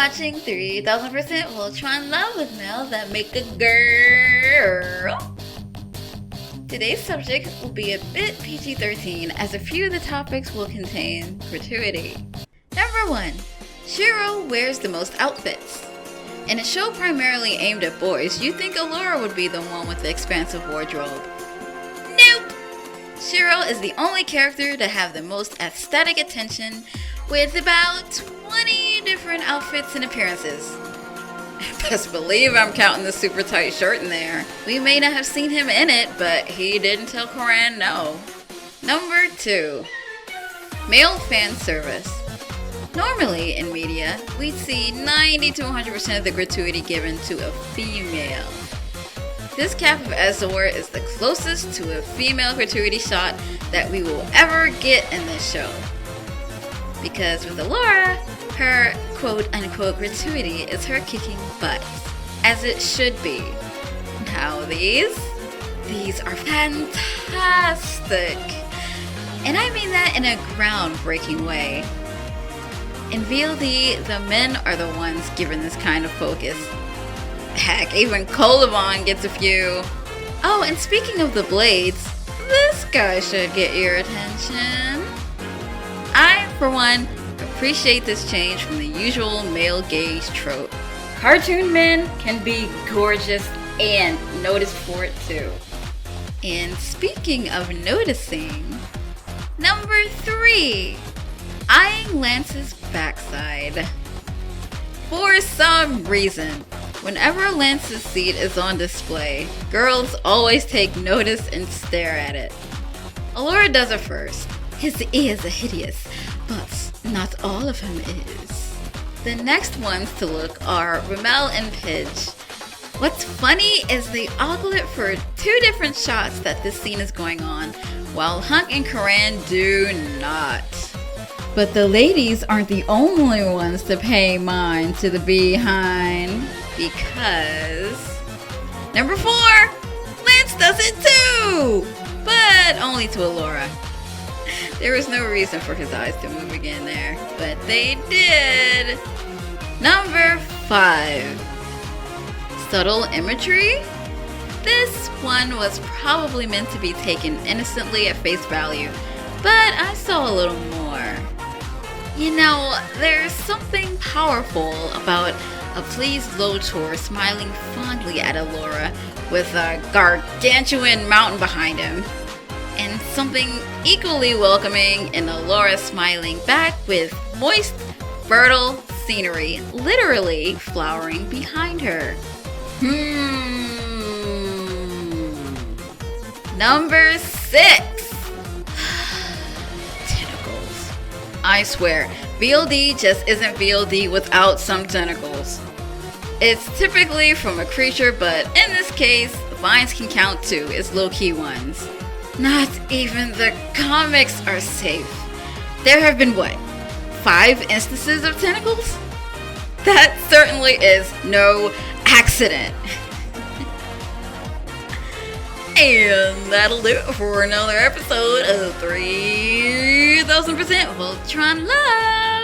watching 3000% Voltron Love with males that make a girl. Today's subject will be a bit PG-13 as a few of the topics will contain gratuity. Number 1. Shiro wears the most outfits. In a show primarily aimed at boys, you'd think Allura would be the one with the expansive wardrobe. Nope! Shiro is the only character to have the most aesthetic attention with about 20 different outfits and appearances. Best believe I'm counting the super tight shirt in there. We may not have seen him in it, but he didn't tell Koran no. Number 2. Male fan service. Normally in media, we'd see 90 to 100% of the gratuity given to a female. This cap of Azor is the closest to a female gratuity shot that we will ever get in this show. Because with Allura, her quote-unquote gratuity is her kicking butt, as it should be. Now these are fantastic! And I mean that in a groundbreaking way. In VLD, the men are the ones given this kind of focus. Heck, even Kolovon gets a few. Oh, and speaking of the blades, this guy should get your attention. I, for one, appreciate this change from the usual male gaze trope. Cartoon men can be gorgeous and noticed for it too. And speaking of noticing, number 3, eyeing Lance's backside. For some reason, whenever Lance's seat is on display, girls always take notice and stare at it. Allura does it first. His ears are hideous, but not all of him is. The next ones to look are Ramel and Pidge. What's funny is they ogle it for 2 different shots that this scene is going on, while Hunk and Koran do not. But the ladies aren't the only ones to pay mind to the behind, because number 4, Lance does it too, but only to Allura. There was no reason for his eyes to move again there, but they did. Number 5. Subtle imagery? This one was probably meant to be taken innocently at face value, but I saw a little more. You know, there's something powerful about a pleased Lotor smiling fondly at Allura with a gargantuan mountain behind him. And something equally welcoming in Allura smiling back with moist, fertile scenery literally flowering behind her. Number 6. Tentacles. I swear, VLD just isn't VLD without some tentacles. It's typically from a creature, but in this case, vines can count too as low-key ones. Not even the comics are safe. There have been, 5 instances of tentacles? That certainly is no accident. And that'll do it for another episode of 3000% Voltron Love.